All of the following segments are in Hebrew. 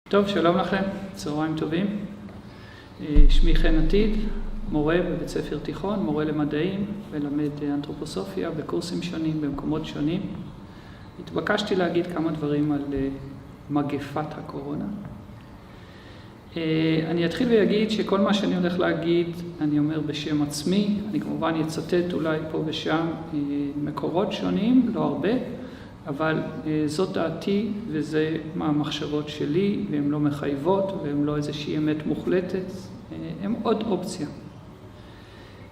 טוב, שלום לכם, צהריים טובים. שמי חן עתיד, מורה בבית ספר תיכון, מורה למדעים, ולמד אנתרופוסופיה בקורסים שונים, במקומות שונים. התבקשתי להגיד כמה דברים על מגפת הקורונה. אני אתחיל ויגיד שכל מה שאני הולך להגיד, אני אומר בשם עצמי. אני כמובן אצטט אולי פה ושם מקורות שונים, לא הרבה, אבל זאת דעתי וזה מה המחשבות שלי, והן לא מחייבות והן לא איזושהי אמת מוחלטת, הן עוד אופציה.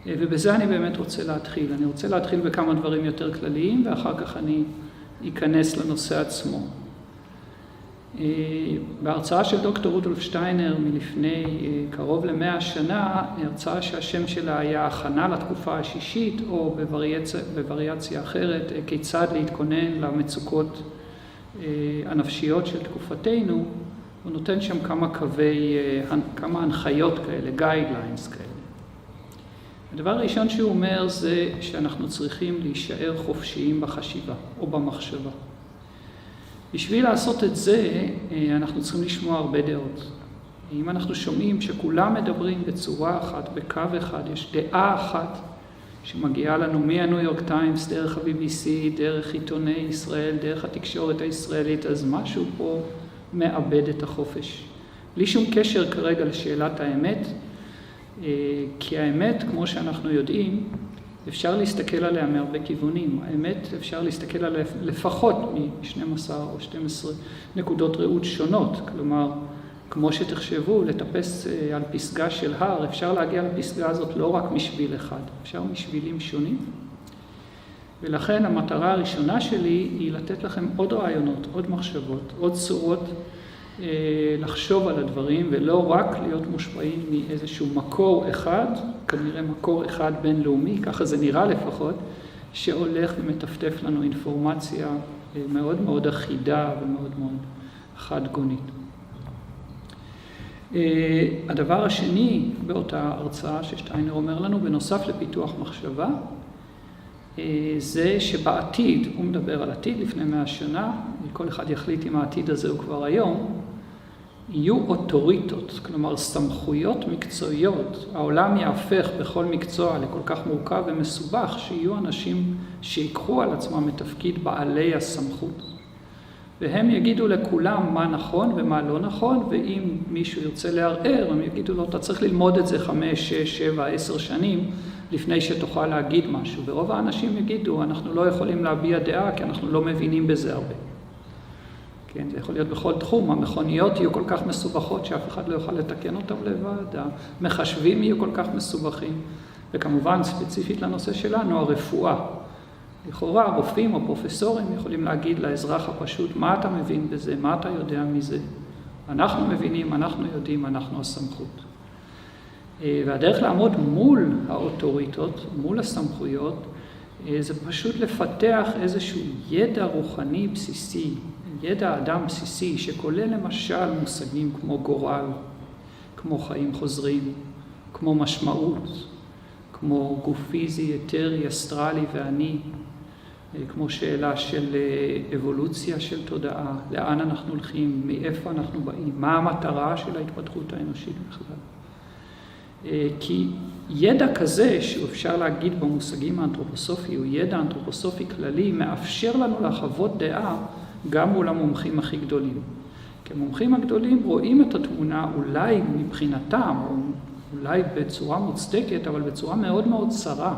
ובזה אני באמת רוצה להתחיל. אני רוצה להתחיל בכמה דברים יותר כלליים ואחר כך אני אכנס לנושא עצמו. בהרצאה של דוקטור רודולף שטיינר מלפני קרוב ל100 שנה, הרצאה שהשם שלה היה הכנה לתקופה השישית, או בווריאציה אחרת, כיצד להתכונן למצוקות הנפשיות של תקופתנו. הוא נותן שם כמה הנחיות כאלה, guidelines כאלה. הדבר הראשון שהוא אומר זה שאנחנו צריכים להישאר חופשיים בחשיבה או במחשבה. בשביל לעשות את זה, אנחנו צריכים לשמוע הרבה דעות. אם אנחנו שומעים שכולם מדברים בצורה אחת, בקו אחד, יש דעה אחת שמגיעה לנו מהניו יורק טיימס, דרך ה-BBC, דרך עיתוני ישראל, דרך התקשורת הישראלית, אז משהו פה מאבד את החופש. בלי שום קשר כרגע לשאלת האמת, כי האמת, כמו שאנחנו יודעים, אפשר להסתכל עליה מהרבה כיוונים. האמת, אפשר להסתכל עליה לפחות מ-12 או 12 נקודות ראות שונות. כלומר, כמו שתחשבו, לטפס על פסגה של הר, אפשר להגיע לפסגה הזאת לא רק משביל אחד, אפשר משבילים שונים. ולכן המטרה הראשונה שלי היא לתת לכם עוד רעיונות, עוד מחשבות, עוד צורות לחשוב על הדברים, ולא רק להיות מושפעים מאיזשהו מקור אחד, כנראה מקור אחד בינלאומי, ככה זה נראה לפחות, שהולך ומטפטף לנו אינפורמציה מאוד מאוד אחידה ומאוד מאוד חד גונית. הדבר השני באותה הרצאה ששטיינר אומר לנו, בנוסף לפיתוח מחשבה, זה שבעתיד, הוא מדבר על עתיד לפני 100 שנה, כל אחד יחליט אם העתיד הזה הוא כבר היום, יהיו אוטוריטות, כלומר סמכויות מקצועיות. העולם יהפך בכל מקצוע לכל כך מורכב ומסובך, שיהיו אנשים שיקחו על עצמם את תפקיד בעלי הסמכות. והם יגידו לכולם מה נכון ומה לא נכון, ואם מישהו ירצה לערער, הם יגידו לו, אתה צריך ללמוד את זה 5, 6, 7, 10 שנים, לפני שתוכל להגיד משהו. ורוב האנשים יגידו, אנחנו לא יכולים להביע דעה, כי אנחנו לא מבינים בזה הרבה. כן, זה יכול להיות בכל תחום. המכוניות יהיו כל כך מסובכות שאף אחד לא יוכל לתקן אותם לבד. המחשבים יהיו כל כך מסובכים. וכמובן, ספציפית לנושא שלנו, הרפואה. לכאורה, רופאים או פרופסורים יכולים להגיד לאזרח הפשוט, מה אתה מבין בזה? מה אתה יודע מזה? אנחנו מבינים, אנחנו יודעים, אנחנו הסמכות. והדרך לעמוד מול האוטוריטות, מול הסמכויות, זה פשוט לפתח איזשהו ידע רוחני בסיסי, ידע אדם בסיסי, שכולל למשל מושגים כמו גורל, כמו חיים חוזרים, כמו משמעות, כמו גוף פיזי, אתרי, אסטרלי ואני, כמו שאלה של אבולוציה של תודעה, לאן אנחנו הולכים, מאיפה אנחנו באים, מה המטרה של ההתפתחות האנושית בכלל. כי ידע כזה שאפשר להגיד במושגים האנתרופוסופיים, הוא ידע אנתרופוסופי כללי, מאפשר לנו לחוות דעה גם מול המומחים הכי גדולים. כי המומחים הגדולים רואים את התמונה אולי מבחינתם, או אולי בצורה מוצדקת, אבל בצורה מאוד מאוד צרה.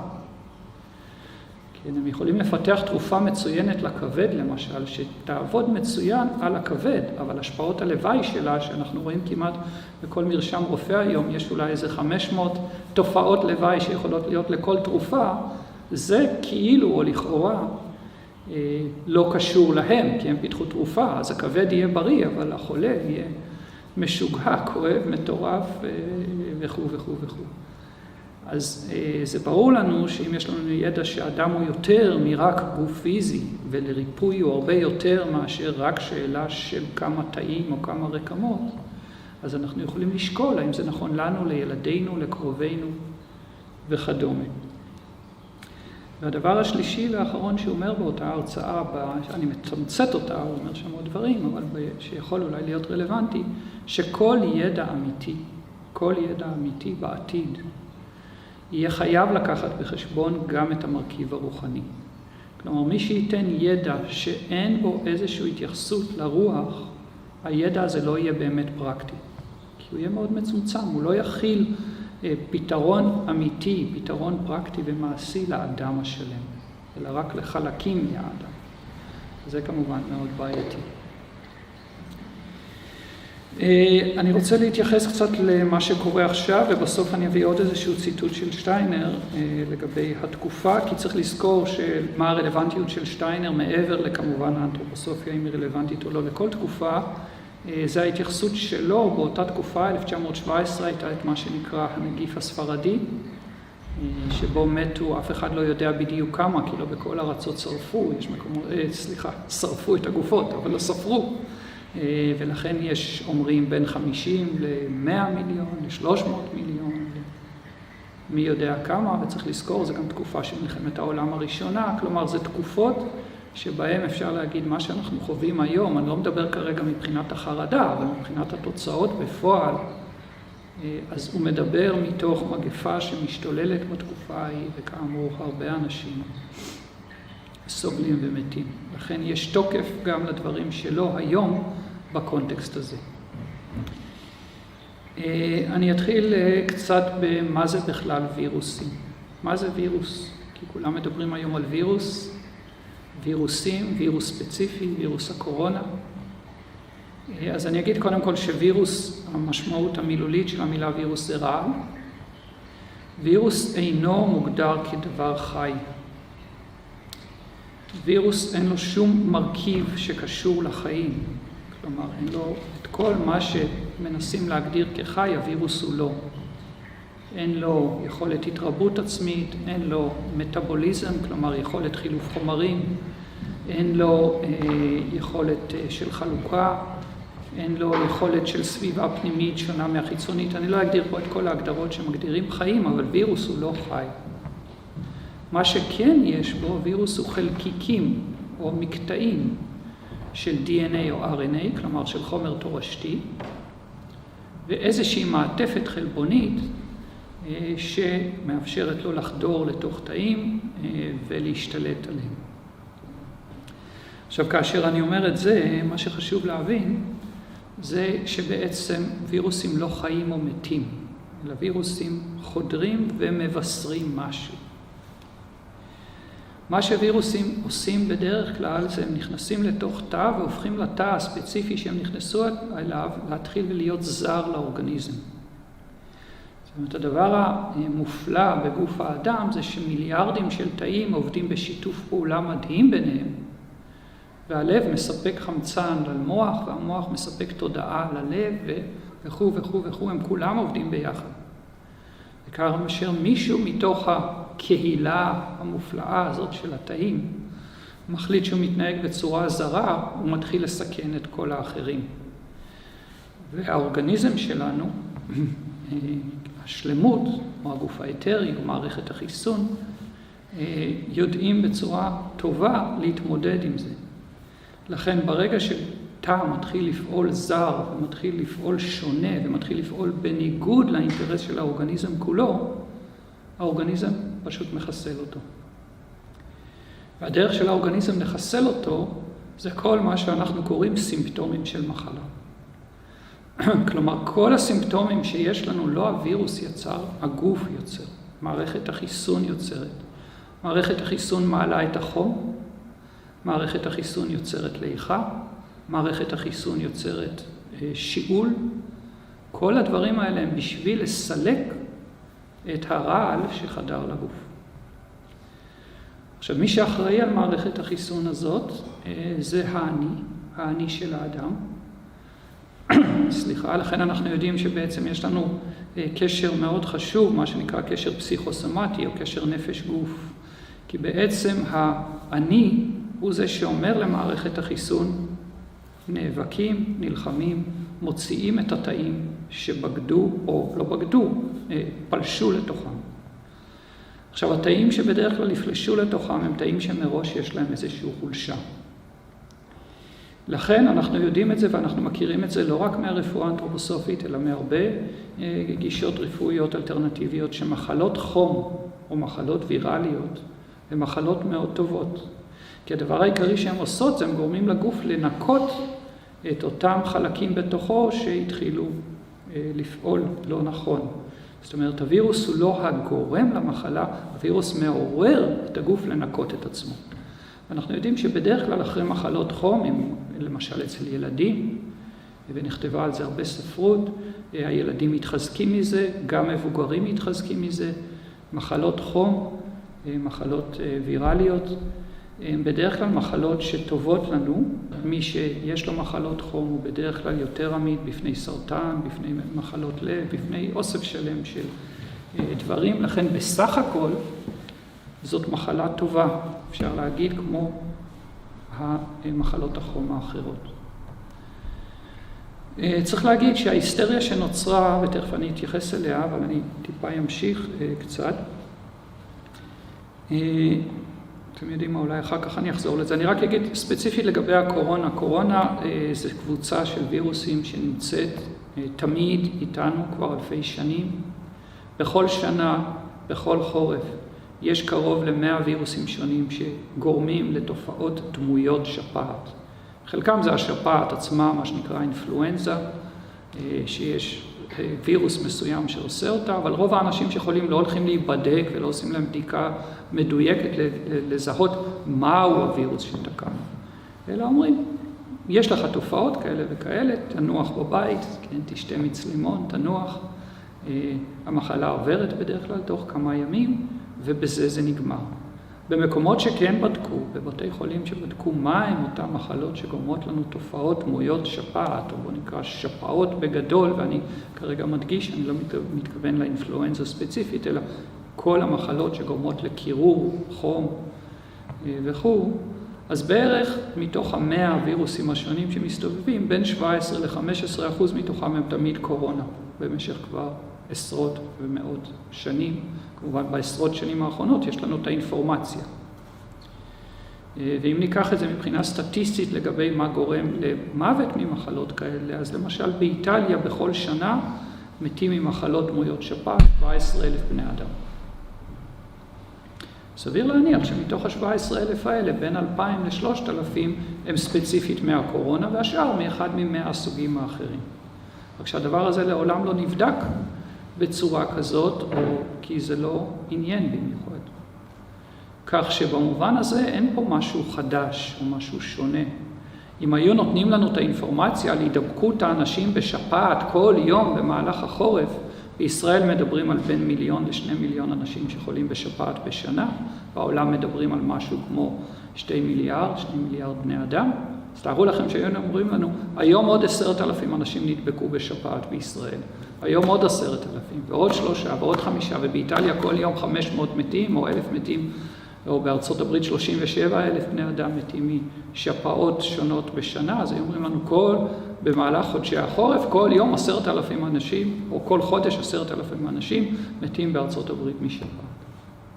כן, הם יכולים לפתח תרופה מצוינת לכבד, למשל, שתעבוד מצוין על הכבד, אבל השפעות הלוואי שלה, שאנחנו רואים כמעט בכל מרשם רופא היום, יש אולי איזה 500 תופעות לוואי שיכולות להיות לכל תרופה, זה כאילו או לכאורה לא קשור להם, כי הם פיתחו תרופה, אז הכבד יהיה בריא, אבל החולה יהיה משוגע, כואב, מטורף וכו' וכו' וכו'. אז זה ברור לנו שאם יש לנו ידע שאדם הוא יותר מרק גוף פיזי, ולריפוי הוא הרבה יותר מאשר רק שאלה של כמה תאים או כמה רקמות, אז אנחנו יכולים לשקול האם זה נכון לנו, לילדינו, לקרובינו וכדומה. והדבר השלישי והאחרון שהוא אומר באותה הרצאה, שאני מתמצת אותה, הוא אומר שם עוד דברים, אבל שיכול אולי להיות רלוונטי, שכל ידע אמיתי, כל ידע אמיתי בעתיד, יהיה חייב לקחת בחשבון גם את המרכיב הרוחני. כלומר, מי שייתן ידע שאין בו איזושהי התייחסות לרוח, הידע הזה לא יהיה באמת פרקטי. כי הוא יהיה מאוד מצומצם, הוא לא יכיל פתרון אמיתי, פתרון פרקטי ומעשי לאדם השלם, אלא רק לחלקים מהאדם. זה כמובן מאוד בעייתי. אני רוצה להתייחס קצת למה שקורה עכשיו, ובסוף אני אביא עוד איזשהו ציטוט של שטיינר לגבי התקופה, כי צריך לזכור מה הרלוונטיות של שטיינר מעבר לכמובן האנתרופוסופיה, אם היא רלוונטית או לא לכל תקופה. זה ההתייחסות שלו באותה תקופה, 1917, הייתה את מה שנקרא הנגיף הספרדי, שבו מתו, אף אחד לא יודע בדיוק כמה, כי לא בכל ארצות שרפו, שרפו את הגופות, אבל לא ספרו. ולכן יש אומרים בין 50 ל-100 מיליון, ל-300 מיליון, מי יודע כמה, וצריך לזכור, זה גם תקופה של מלחמת העולם הראשונה, כלומר זה תקופות שבהם אפשר להגיד מה שאנחנו חווים היום, אני לא מדבר כרגע מבחינת החרדה, אבל מבחינת התוצאות בפועל, אז הוא מדבר מתוך מגפה שמשתוללת בתקופה ההיא, וכאמור הרבה אנשים סובלים ומתים. לכן יש תוקף גם לדברים שלו היום בקונטקסט הזה. אני אתחיל קצת במה זה בכלל וירוסים. מה זה וירוס? כי כולם מדברים היום על וירוסים, וירוס ספציפי, וירוס הקורונה. אז אני אגיד קודם כל שווירוס, המשמעות המילולית של המילה וירוס זה רעל. וירוס אינו מוגדר כדבר חי. וירוס אין לו שום מרכיב שקשור לחיים. כלומר, אין לו את כל מה שמנסים להגדיר כחי, הווירוס הוא לא. אין לו יכולת התרבות עצמית, אין לו מטאבוליזם, כלומר יכולת חילוף חומרים, אין לו יכולת של חלוקה, אין לו יכולת של סביבה פנימית שונה מהחיצונית. אני לא אגדיר פה את כל ההגדרות שמגדירים חיים, אבל וירוס הוא לא חי. מה שכן יש בו, וירוס הוא חלקיקים או מקטעים של DNA או RNA, כלומר של חומר תורשתי, ואיזושהי מעטפת חלבונית שמאפשרת לו לחדור לתוך תאים ולהשתלט עליהם. עכשיו, כאשר אני אומר את זה, מה שחשוב להבין זה שבעצם וירוסים לא חיים או מתים, אלא וירוסים חודרים ומבשרים משהו. מה שווירוסים עושים בדרך כלל זה הם נכנסים לתוך תא והופכים לתא הספציפי שהם נכנסו אליו להתחיל ולהיות זר לאורגניזם. זאת אומרת, הדבר המופלא בגוף האדם זה שמיליארדים של תאים עובדים בשיתוף פעולה מדהים ביניהם, והלב מספק חמצן למוח, והמוח מספק תודעה ללב, וכו' וכו' וכו', הם כולם עובדים ביחד. וכאשר מישהו מתוך הקהילה המופלאה הזאת של התאים מחליט שהוא מתנהג בצורה זרה, הוא מתחיל לסכן את כל האחרים. והאורגניזם שלנו, השלמות, או הגוף האתרי, או מערכת החיסון, יודעים בצורה טובה להתמודד עם זה. לכן ברגע שתא מתחיל לפעול זר, ומתחיל לפעול שונה, ומתחיל לפעול בניגוד לאינטרס של האורגניזם כולו, האורגניזם פשוט מחסל אותו. והדרך של האורגניזם לחסל אותו, זה כל מה שאנחנו קוראים סימפטומים של מחלה. כלומר, כל הסימפטומים שיש לנו, לא הווירוס יצר, הגוף יוצר. מערכת החיסון יוצרת. מערכת החיסון מעלה את החום, מערכת החיסון יוצרת ליחה, מערכת החיסון יוצרת שיעול. כל הדברים האלה הם בשביל לסלק את הרעל שחדר לגוף. עכשיו, מי שאחראי על מערכת החיסון הזאת, זה האני של האדם. סליחה, לכן אנחנו יודעים שבעצם יש לנו קשר מאוד חשוב, מה שנקרא קשר פסיכוסומטי או קשר נפש גוף. כי בעצם האני הוא זה שאומר למערכת החיסון, נאבקים, נלחמים, מוציאים את התאים שבגדו או לא בגדו, פלשו לתוכם. עכשיו, התאים שבדרך כלל יפלשו לתוכם הם תאים שמראש יש להם איזושהי חולשה. לכן אנחנו יודעים את זה ואנחנו מכירים את זה לא רק מהרפואה האנתרופוסופית, אלא מהרבה גישות רפואיות אלטרנטיביות שמחלות חום או מחלות ויראליות הן מחלות מאוד טובות. כי הדבר העיקרי שהן עושות זה הם גורמים לגוף לנקות את אותם חלקים בתוכו שהתחילו לפעול לא נכון. זאת אומרת, הווירוס הוא לא הגורם למחלה, הווירוס מעורר את הגוף לנקות את עצמו. אנחנו יודעים שבדרך כלל אחרי מחלות חום, למשל אצל ילדים, ונכתבה על זה הרבה ספרות, הילדים מתחזקים מזה, גם מבוגרים מתחזקים מזה, מחלות חום, מחלות ויראליות, הן בדרך כלל מחלות שטובות לנו. מי שיש לו מחלות חום הוא בדרך כלל יותר עמיד בפני סרטן, בפני מחלות לב, בפני אוסף שלם של דברים. לכן בסך הכל זאת מחלה טובה, אפשר להגיד, כמו המחלות החום האחרות. צריך להגיד שההיסטריה שנוצרה, ותכף אני אתייחס אליה, אבל אני טיפה אמשיך קצת. אתם יודעים מה, אולי אחר כך אני אחזור לזה. אני רק אגיד ספציפית לגבי הקורונה. קורונה זה קבוצה של וירוסים שנמצאת תמיד איתנו כבר אלפי שנים. בכל שנה, בכל חורף, יש קרוב ל100 וירוסים שונים שגורמים לתופעות דמויות שפעת. חלקם זה השפעת עצמה, מה שנקרא אינפלואנזה, שיש וירוס מסוים שעושה אותה, אבל רוב האנשים שחולים לא הולכים להיבדק ולא עושים להם בדיקה מדויקת לזהות מהו הווירוס שתקענו. אלא אומרים, יש לך תופעות כאלה וכאלה, תנוח בבית, כן, תשתה מיץ לימון, תנוח. המחלה עוברת בדרך כלל תוך כמה ימים, ובזה זה נגמר. במקומות שכן בדקו, בבתי חולים שבדקו מה הם אותן מחלות שגורמות לנו תופעות דמויות שפעת, או בוא נקרא שפעות בגדול, ואני כרגע מדגיש, אני לא מתכוון לאינפלואנזה ספציפית, אלא כל המחלות שגורמות לקירור, חום וכו', אז בערך מתוך 100 וירוסים השונים שמסתובבים, בין 17 ל-15% מתוכם הם תמיד קורונה, במשך כבר עשרות ומאות שנים. כמובן, בעשרות שנים האחרונות יש לנו את האינפורמציה. ואם ניקח את זה מבחינה סטטיסטית לגבי מה גורם למוות ממחלות כאלה, אז למשל באיטליה בכל שנה מתים ממחלות דמויות שפעת 17,000 בני אדם. סביר להניח שמתוך ה-17,000 האלה, בין 2,000 ל-3,000 הם ספציפית מהקורונה, והשאר מאחד מ100 הסוגים האחרים. רק שהדבר הזה לעולם לא נבדק בצורה כזאת, או כי זה לא עניין במיוחד. כך שבמובן הזה אין פה משהו חדש או משהו שונה. אם היו נותנים לנו את האינפורמציה על הידבקות האנשים בשפעת כל יום במהלך החורף, בישראל מדברים על בין 1 מיליון ל2 מיליון אנשים שחולים בשפעת בשנה, בעולם מדברים על משהו כמו 2 מיליארד בני אדם. אז תארו לכם שהיום אומרים לנו, היום עוד 10,000 אנשים נדבקו בשפעת בישראל, היום עוד 10,000, ועוד 3, ועוד 5, ובאיטליה כל יום 500 מתים, או 1,000 מתים, או בארצות הברית 37,000 בני אדם מתים משפעות שונות בשנה. אז אומרים לנו במהלך חודשי החורף, כל יום 10,000 אנשים, או כל חודש 10,000 אנשים מתים בארצות הברית משפעת.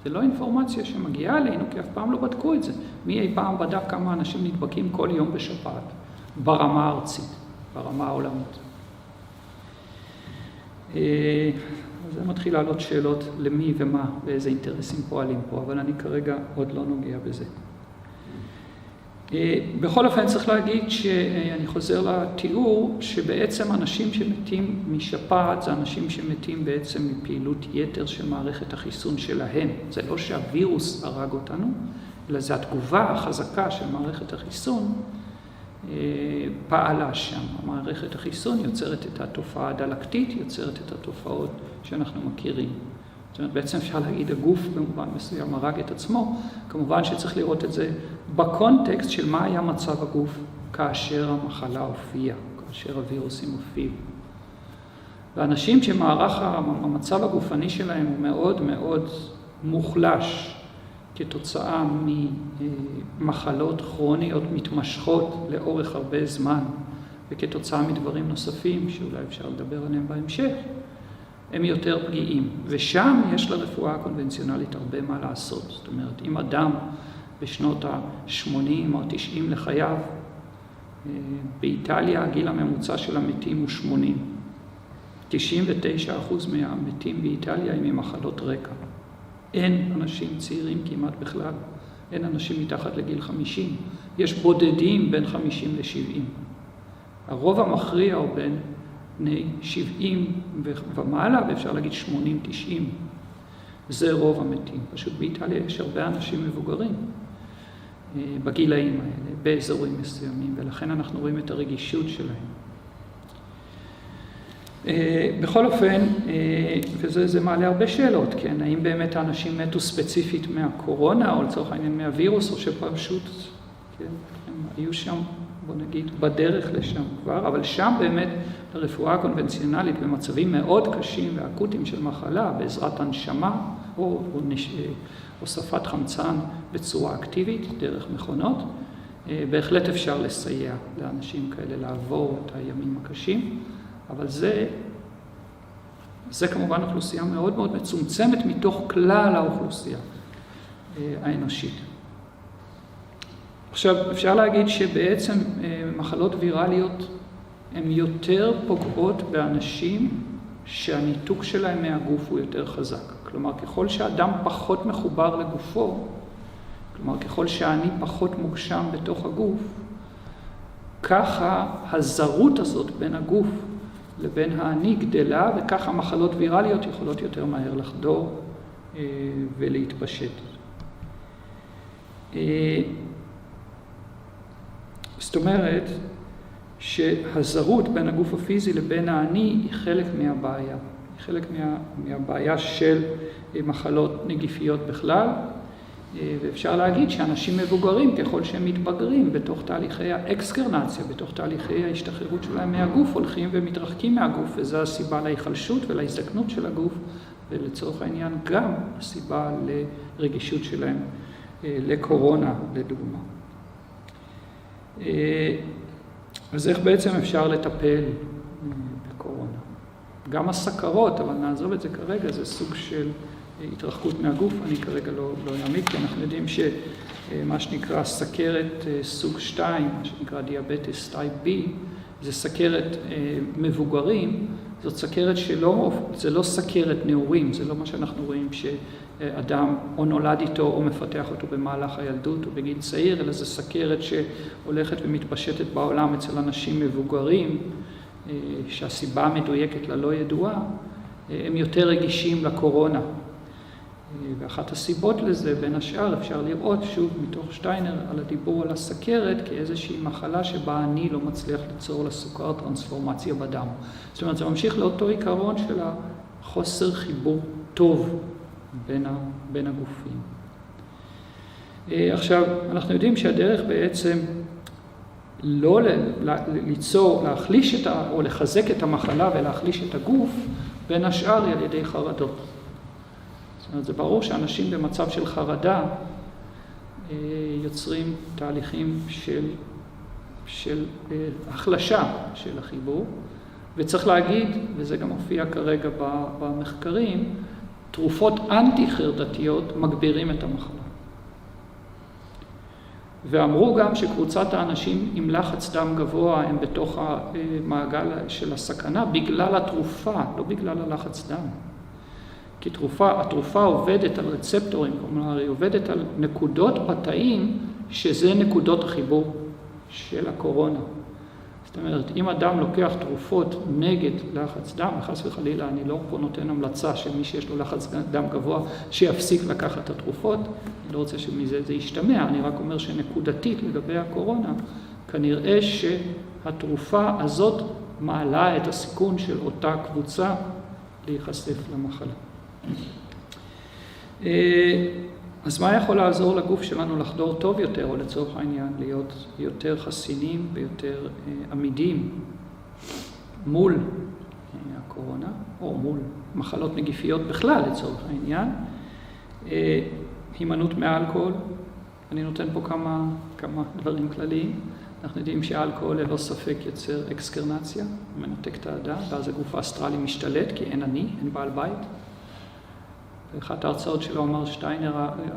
זה לא אינפורמציה שמגיעה אלינו, כי אף פעם לא בדקו את זה. מי אי פעם בדק כמה אנשים נדבקים כל יום בשפעת, ברמה הארצית, ברמה העולמית. אז זה מתחיל לעלות שאלות למי ומה ואיזה אינטרסים פועלים פה, אבל אני כרגע עוד לא נוגע בזה. בכל אופן צריך להגיד שאני חוזר לתיאור, שבעצם אנשים שמתים משפעת זה אנשים שמתים בעצם מפעילות יתר של מערכת החיסון שלהם. זה לא שהווירוס הרג אותנו, אלא זה התגובה החזקה של מערכת החיסון פעלה שם. מערכת החיסון יוצרת את התופעה הדלקתית, יוצרת את התופעות שאנחנו מכירים. זאת אומרת, בעצם אפשר להגיד, הגוף במובן מסוים הרג את עצמו. כמובן שצריך לראות את זה בקונטקסט של מה היה מצב הגוף כאשר המחלה הופיעה, כאשר הווירוסים הופיעו. ואנשים שמערך המצב הגופני שלהם הוא מאוד מאוד מוחלש כתוצאה ממחלות כרוניות מתמשכות לאורך הרבה זמן, וכתוצאה מדברים נוספים שאולי אפשר לדבר עליהם בהמשך, הם יותר פגיעים. ושם יש לרפואה הקונבנציונלית הרבה מה לעשות. זאת אומרת, אם אדם בשנות ה-80 או 90 לחייו, באיטליה הגיל הממוצע של המתים הוא 80. 99% מהמתים באיטליה הם ממחלות רקע. אין אנשים צעירים כמעט בכלל. אין אנשים מתחת לגיל 50. יש בודדים בין 50 ל-70. הרוב המכריע הוא בין בני 70 ומעלה, ואפשר להגיד 80-90. זה רוב המתים. פשוט באיטליה יש הרבה אנשים מבוגרים בגילאים האלה, באזורים מסוימים, ולכן אנחנו רואים את הרגישות שלהם. בכל אופן, וזה מעלה הרבה שאלות, כן? האם באמת האנשים מתו ספציפית מהקורונה, או לצורך העניין מהווירוס, או שפשוט, כן, הם היו שם, בוא נגיד, בדרך לשם כבר, אבל שם באמת הרפואה הקונבנציונלית במצבים מאוד קשים ואקוטיים של מחלה, בעזרת הנשמה, או הוספת חמצן בצורה אקטיבית, דרך מכונות, בהחלט אפשר לסייע לאנשים כאלה לעבור את הימים הקשים, אבל זה כמובן אוכלוסייה מאוד מאוד מצומצמת מתוך כלל האוכלוסייה האנושית. עכשיו, אפשר להגיד שבעצם מחלות ויראליות הן יותר פוגעות באנשים שהניתוק שלהם מהגוף הוא יותר חזק. כלומר, ככל שהאדם פחות מחובר לגופו, כלומר, ככל שהאני פחות מוגשם בתוך הגוף, ככה הזרות הזאת בין הגוף לבין האני גדלה, וככה מחלות ויראליות יכולות יותר מהר לחדור ולהתפשט. זאת אומרת שהזרות בין הגוף הפיזי לבין האני היא חלק מהבעיה. היא חלק מהבעיה של מחלות נגיפיות בכלל, ואפשר להגיד שאנשים מבוגרים, ככל שהם מתבגרים בתוך תהליכי האקסקרנציה, בתוך תהליכי ההשתחררות שלהם מהגוף, הולכים ומתרחקים מהגוף, וזו הסיבה להיחלשות ולהזדקנות של הגוף, ולצורך העניין גם הסיבה לרגישות שלהם לקורונה, לדוגמה. אז איך בעצם אפשר לטפל בקורונה? גם הסכרות, אבל נעזוב את זה כרגע, זה סוג של התרחקות מהגוף, אני כרגע לא אעמיק, כי אנחנו יודעים שמה שנקרא סכרת סוג 2, מה שנקרא דיאבטס טייפ B, זה סכרת מבוגרים, זאת סכרת זה לא סכרת נעורים, זה לא מה שאנחנו רואים שאדם או נולד איתו או מפתח אותו במהלך הילדות או בגיל צעיר, אלא זה סכרת שהולכת ומתפשטת בעולם אצל אנשים מבוגרים, שהסיבה המדויקת לה לא ידועה, הם יותר רגישים לקורונה. ואחת הסיבות לזה, בין השאר, אפשר לראות שוב מתוך שטיינר על הדיבור על הסכרת כאיזושהי מחלה שבה אני לא מצליח ליצור לסוכר טרנספורמציה בדם. זאת אומרת, זה ממשיך לאותו עיקרון של החוסר חיבור טוב בין הגופים. עכשיו, אנחנו יודעים שהדרך בעצם לא ליצור, להחליש או לחזק את המחלה ולהחליש את הגוף, בין השאר על ידי חרדות. זאת אומרת, זה ברור שאנשים במצב של חרדה יוצרים תהליכים של החלשה של החיבור, וצריך להגיד, וזה גם מופיע כרגע במחקרים, תרופות אנטי-חרדתיות מגבירים את המחלה. ואמרו גם שקבוצת האנשים עם לחץ דם גבוה הם בתוך המעגל של הסכנה בגלל התרופה, לא בגלל הלחץ דם. כי התרופה עובדת על רצפטורים, כלומר היא עובדת על נקודות בתאים שזה נקודות החיבור של הקורונה. זאת אומרת, אם אדם לוקח תרופות נגד לחץ דם, וחס וחלילה, אני לא פה נותן המלצה של מי שיש לו לחץ דם גבוה שיפסיק לקחת את התרופות, אני לא רוצה שמזה זה ישתמע, אני רק אומר שנקודתית לגבי הקורונה, כנראה שהתרופה הזאת מעלה את הסיכון של אותה קבוצה להיחשף למחלה. אז מה יכול לעזור לגוף שלנו לחדור טוב יותר, או לצורך העניין להיות יותר חסינים ויותר עמידים מול הקורונה, או מול מחלות נגיפיות בכלל לצורך העניין? הימנעות מאלכוהול, אני נותן פה כמה דברים כלליים, אנחנו יודעים שהאלכוהול ללא ספק יוצר אקסקרנציה, הוא מנתק את האדם, ואז הגוף האסטרלי משתלט, כי אין אני, אין בעל בית. באחת ההרצאות שלו אמר שטיינר,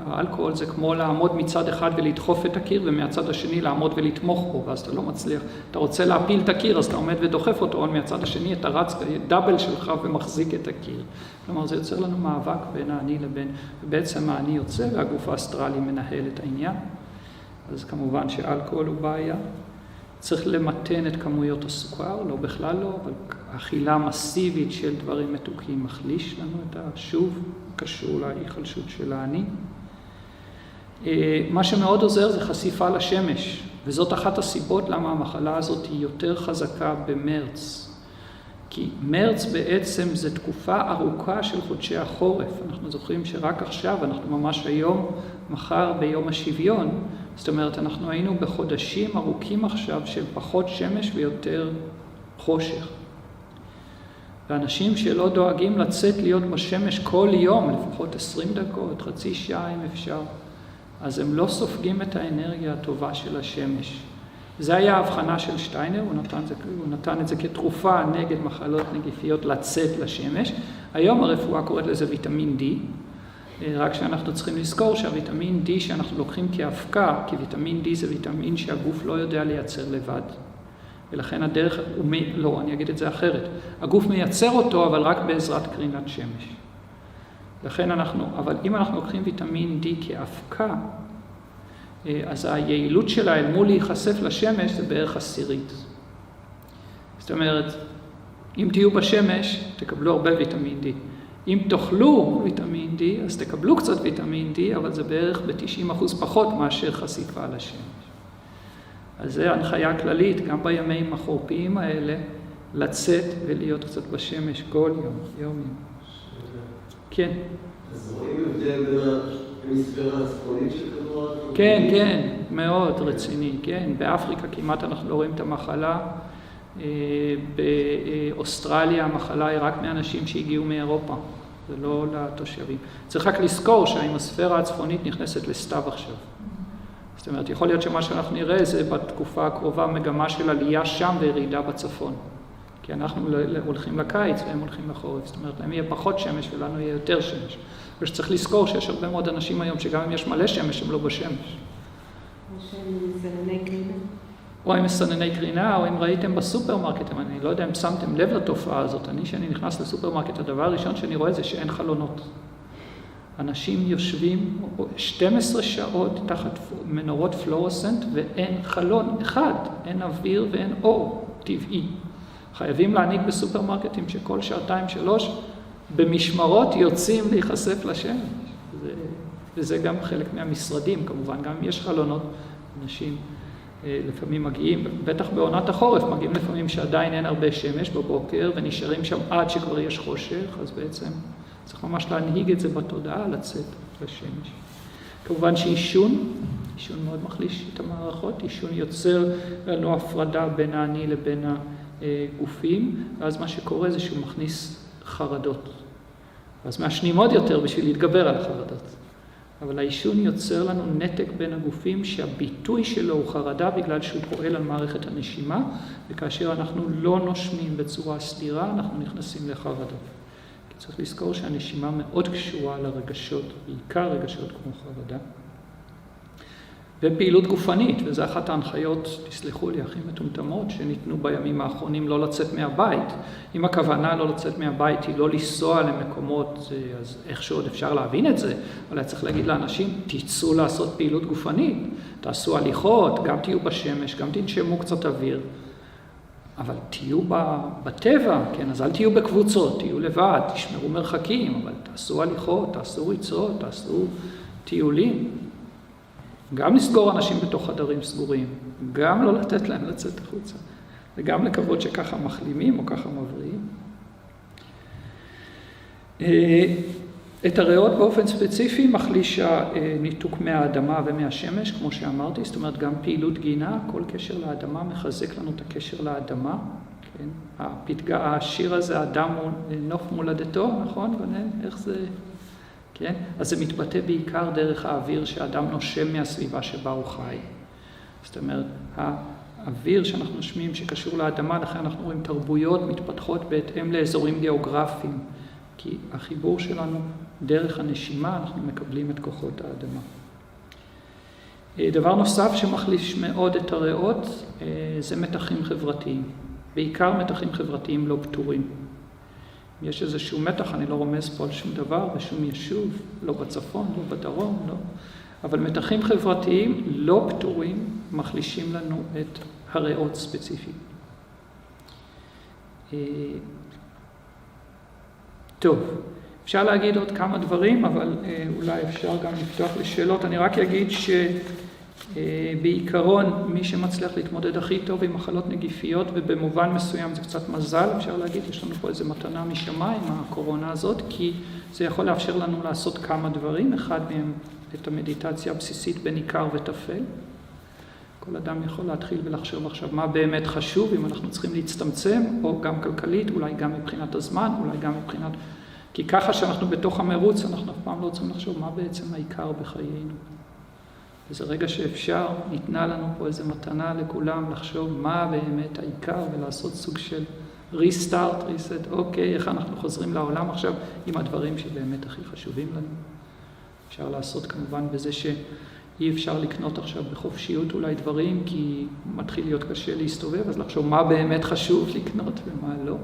האלכוהול זה כמו לעמוד מצד אחד ולדחוף את הקיר, ומהצד השני לעמוד ולתמוך בו, ואז אתה לא מצליח. אתה רוצה להפיל את הקיר, אז אתה עומד ודוחף אותו, מהצד השני אתה רץ דאבל שלך ומחזיק את הקיר. כלומר, זה יוצר לנו מאבק בין האני לבין, ובעצם האני יוצא, והגוף האסטרלי מנהל את העניין. אז כמובן שאלכוהול הוא בעיה. צריך למתן את כמויות הסוכר, לא בכלל לא, אבל אכילה מסיבית של דברים מתוקים מחליש לנו את השוב, קשור להיחלשות של האני. מה שמאוד עוזר זה חשיפה לשמש, וזאת אחת הסיבות למה המחלה הזאת היא יותר חזקה במרץ. כי מרץ בעצם זה תקופה ארוכה של חודשי החורף. אנחנו זוכרים שרק עכשיו, אנחנו ממש היום, מחר ביום השוויון, זאת אומרת, אנחנו היינו בחודשים ארוכים עכשיו של פחות שמש ויותר חושך. ואנשים שלא דואגים לצאת להיות בשמש כל יום, לפחות 20 דקות, חצי שעה אם אפשר, אז הם לא סופגים את האנרגיה הטובה של השמש. זה היה ההבחנה של שטיינר, הוא נתן את זה כתרופה נגד מחלות נגיפיות לצאת לשמש. היום הרפואה קוראת לזה ויטמין D, רק שאנחנו צריכים לזכור שהוויטמין D שאנחנו לוקחים כאבקה, כי ויטמין D זה ויטמין שהגוף לא יודע לייצר לבד. ולכן הדרך, לא, אני אגיד את זה אחרת. הגוף מייצר אותו, אבל רק בעזרת קרינת שמש. לכן אבל אם אנחנו לוקחים ויטמין D כאבקה, אז היעילות שלה אל מול להיחשף לשמש זה בערך 10. זאת אומרת, אם תהיו בשמש, תקבלו הרבה ויטמין D. אם תאכלו ויטמין D, אז תקבלו קצת ויטמין D, אבל זה בערך ב-90% פחות מאשר חשיפה לשמש. אז זה הנחיה כללית, גם בימים החורפיים האלה, לצאת ולהיות קצת בשמש כל יום. כן. אז רואים הבדל בין ההמיספירה הצפונית של כדור הארץ? כן, כן, מאוד רציני, כן. באפריקה כמעט אנחנו לא רואים את המחלה. באוסטרליה המחלה היא רק מאנשים שהגיעו מאירופה, זה לא לתושבים. צריך רק לזכור שההמיספירה הצפונית נכנסת לסתיו עכשיו. זאת אומרת, יכול להיות שמה שאנחנו נראה זה בתקופה הקרובה מגמה של עלייה שם וירידה בצפון. כי אנחנו הולכים לקיץ והם הולכים לחורף. זאת אומרת, להם יהיה פחות שמש ולנו יהיה יותר שמש. ושצריך לזכור שיש הרבה מאוד אנשים היום שגם אם יש מלא שמש הם לא בשמש. או שהם מסנני קרינה. או הם מסנני קרינה, או אם ראיתם בסופרמרקט, אני לא יודע אם שמתם לב לתופעה הזאת. כשאני נכנס לסופרמרקט, הדבר הראשון שאני רואה זה שאין חלונות. אנשים יושבים 12 שעות תחת מנורות פלורסנט ואין חלון אחד, אין אוויר ואין אור טבעי. חייבים להעניק בסופרמרקטים שכל 2-3 במשמרות יוצאים להיחשף לשמש. וזה גם חלק מהמשרדים, כמובן, גם אם יש חלונות, אנשים לפעמים מגיעים, בטח בעונת החורף, מגיעים לפעמים שעדיין אין הרבה שמש בבוקר ונשארים שם עד שכבר יש חושך, אז בעצם צריך ממש להנהיג את זה בתודעה, לצאת לשמש. כמובן שעישון מאוד מחליש את המערכות, עישון יוצר לנו הפרדה בין האני לבין הגופים, ואז מה שקורה זה שהוא מכניס חרדות. אז מעשנים עוד יותר בשביל להתגבר על החרדות. אבל העישון יוצר לנו נתק בין הגופים שהביטוי שלו הוא חרדה בגלל שהוא פועל על מערכת הנשימה, וכאשר אנחנו לא נושמים בצורה סדירה, אנחנו נכנסים לחרדות. כי צריך לזכור שהנשימה מאוד קשורה לרגשות, בעיקר רגשות כמו חרדה. ופעילות גופנית, וזו אחת ההנחיות, תסלחו לי, הכי מטומטמות, שניתנו בימים האחרונים לא לצאת מהבית. אם הכוונה לא לצאת מהבית היא לא לנסוע למקומות, אז איך שעוד אפשר להבין את זה, אבל צריך להגיד לאנשים, תצאו לעשות פעילות גופנית, תעשו הליכות, גם תהיו בשמש, גם תנשמו קצת אוויר, אבל תהיו בטבע, כן, אז אל תהיו בקבוצות, תהיו לבד, תשמרו מרחקים, אבל תעשו הליכות, תעשו ריצות, תעשו טיולים. גם לסגור אנשים בתוך חדרים סגורים, גם לא לתת להם לצאת החוצה, וגם לקוות שככה מחלימים או ככה מבריאים. את הריאות באופן ספציפי מחלישה ניתוק מהאדמה ומהשמש, כמו שאמרתי, זאת אומרת גם פעילות גינה, כל קשר לאדמה מחזק לנו את הקשר לאדמה. כן? השיר הזה, אדם נוף מולדתו, נכון? איך זה... כן? אז זה מתבטא בעיקר דרך האוויר שהאדם נושם מהסביבה שבה הוא חי. זאת אומרת, האוויר שאנחנו נושמים שקשור לאדמה, לכן אנחנו רואים תרבויות מתפתחות בהתאם לאזורים גיאוגרפיים, כי החיבור שלנו דרך הנשימה, אנחנו מקבלים את כוחות האדמה. דבר נוסף שמחליש מאוד את הריאות, זה מתחים חברתיים. בעיקר מתחים חברתיים לא פתורים. יש איזשהו מתח, אני לא רומז פה על שום דבר, בשום יישוב, לא בצפון, לא בדרום, לא. אבל מתחים חברתיים לא פתורים מחלישים לנו את הריאות ספציפית. טוב, אפשר להגיד עוד כמה דברים, אבל אולי אפשר גם לפתוח לשאלות. אני רק אגיד שבעיקרון מי שמצליח להתמודד הכי טוב עם מחלות נגיפיות, ובמובן מסוים זה קצת מזל, אפשר להגיד, יש לנו פה איזו מתנה משמיים, הקורונה הזאת, כי זה יכול לאפשר לנו לעשות כמה דברים, אחד מהם את המדיטציה הבסיסית בין עיקר וטפל. כל אדם יכול להתחיל ולחשוב עכשיו מה באמת חשוב, אם אנחנו צריכים להצטמצם, או גם כלכלית, אולי גם מבחינת הזמן, אולי גם מבחינת... כי ככה שאנחנו בתוך המרוץ, אנחנו אף פעם לא רוצים לחשוב מה בעצם העיקר בחיינו. וזה רגע שאפשר, ניתנה לנו פה איזו מתנה לכולם לחשוב מה באמת העיקר, ולעשות סוג של ריסטארט, ריסט, אוקיי, איך אנחנו חוזרים לעולם עכשיו עם הדברים שבאמת הכי חשובים לנו. אפשר לעשות כמובן בזה שאי אפשר לקנות עכשיו בחופשיות אולי דברים, כי מתחיל להיות קשה להסתובב, אז לחשוב מה באמת חשוב לקנות ומה לא.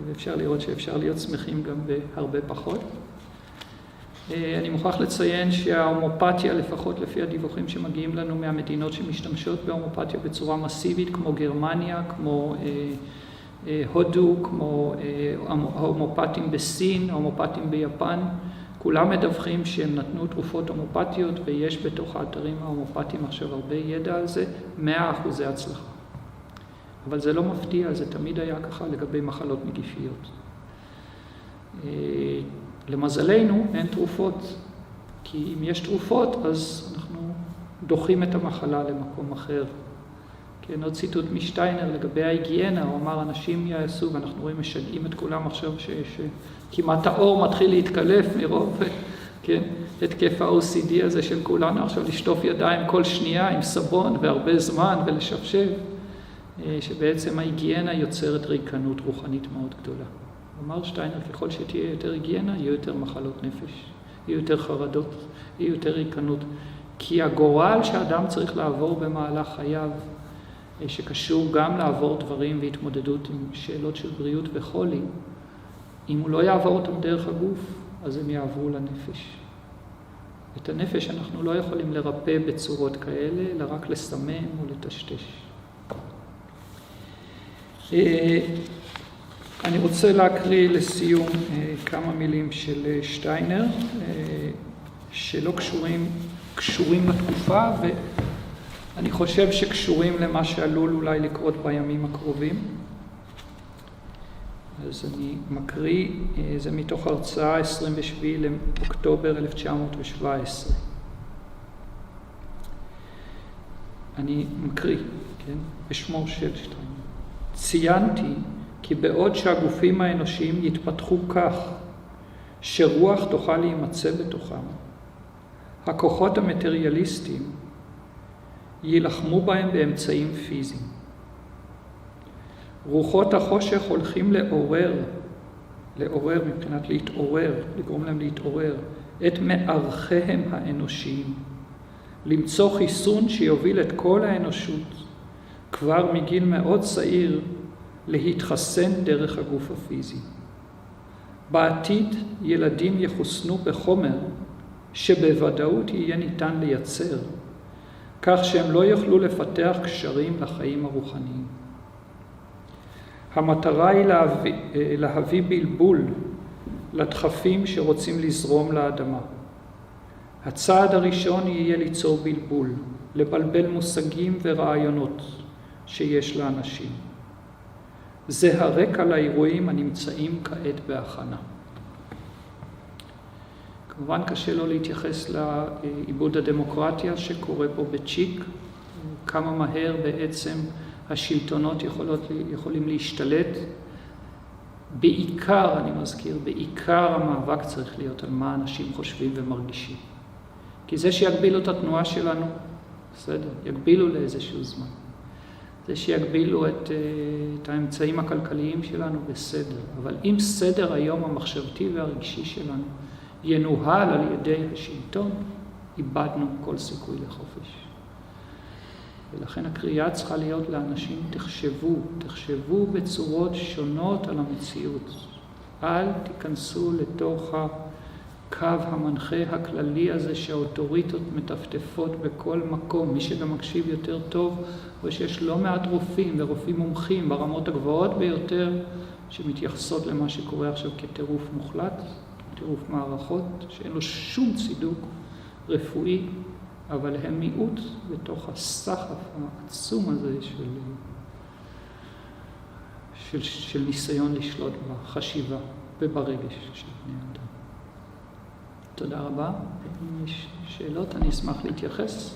ואפשר לראות שאפשר להיות שמחים גם בהרבה פחות. אני מוכרח לציין שההומופתיה, לפחות לפי הדיווחים שמגיעים לנו מהמדינות שמשתמשות בהומופתיה בצורה מסיבית, כמו גרמניה, כמו הודו, כמו ההומופתים בסין, ההומופתים ביפן, כולם מדווחים שהם נתנו תרופות הומופתיות, ויש בתוך האתרים ההומופתיים עכשיו הרבה ידע על זה, 100% הצלחה. אבל זה לא מפתיע, זה תמיד היה ככה לגבי מחלות נגיפיות. למזלנו אין תרופות, כי אם יש תרופות אז אנחנו דוחים את המחלה למקום אחר. כן, עוד ציטוט משטיינר לגבי ההיגיינה, הוא אמר אנשים יעשו, ואנחנו רואים משגעים את כולם עכשיו שכמעט האור מתחיל להתקלף מרוב, כן, התקף ה-OCD הזה של כולנו עכשיו לשטוף ידיים כל שנייה עם סבון והרבה זמן ולשפשף. שבעצם ההיגיינה יוצרת ריקנות רוחנית מאוד גדולה. אמר שטיינר, ככל שתהיה יותר היגיינה, יהיו יותר מחלות נפש, יהיו יותר חרדות, יהיו יותר ריקנות. כי הגורל שאדם צריך לעבור במהלך חייו, שקשור גם לעבור דברים והתמודדות עם שאלות של בריאות וחולי, אם הוא לא יעבור אותם דרך הגוף, אז הם יעברו לנפש. את הנפש אנחנו לא יכולים לרפא בצורות כאלה, אלא רק לסמם ולטשטש. אני רוצה להקריא לסיום כמה מילים של שטיינר, שלא קשורים לתקופה, ואני חושב שקשורים למה שעלול אולי לקרות בימים הקרובים. אז אני מקריא, זה מתוך הרצאה 27 לאוקטובר 1917. אני מקריא, כן? בשמו של שטיינר. ציינתי כי בעוד שהגופים האנושיים יתפתחו כך שרוח תוכל להימצא בתוכם, הכוחות המטריאליסטיים יילחמו בהם באמצעים פיזיים. רוחות החושך הולכים לעורר מבחינת להתעורר, לגרום להם להתעורר, את מערכיהם האנושיים, למצוא חיסון שיוביל את כל האנושות כבר מגיל מאוד צעיר להתחסן דרך הגוף הפיזי. בעתיד ילדים יחוסנו בחומר שבוודאות יהיה ניתן לייצר, כך שהם לא יוכלו לפתח קשרים לחיים הרוחניים. המטרה היא להביא בלבול לדחפים שרוצים לזרום לאדמה. הצעד הראשון יהיה ליצור בלבול, לבלבל מושגים ורעיונות שיש לאנשים. זה הרקע לאירועים הנמצאים כעת בהכנה. כמובן קשה לא להתייחס לאיבוד הדמוקרטיה שקורה פה בצ'יק, כמה מהר בעצם השלטונות יכולים להשתלט. בעיקר, אני מזכיר, בעיקר המאבק צריך להיות על מה אנשים חושבים ומרגישים. כי זה שיגבילו את התנועה שלנו, בסדר, יגבילו לאיזשהו זמן. זה שיגבילו את האמצעים הכלכליים שלנו בסדר. אבל אם סדר היום המחשבתי והרגשי שלנו ינוהל על ידי השלטון, איבדנו כל סיכוי לחופש. ולכן הקריאה צריכה להיות לאנשים, תחשבו בצורות שונות על המציאות. אל תיכנסו לתוך הקו המנחה הכללי הזה שהאוטוריטות מטפטפות בכל מקום. מי שגם מקשיב יותר טוב, רואה שיש לא מעט רופאים ורופאים מומחים ברמות הגבוהות ביותר, שמתייחסות למה שקורה עכשיו כטירוף מוחלט, טירוף מערכות, שאין לו שום צידוק רפואי, אבל הם מיעוט בתוך הסחף העצום הזה של ניסיון לשלוט בחשיבה וברגש של בני אדם. תודה רבה. אם יש שאלות, אני אשמח להתייחס.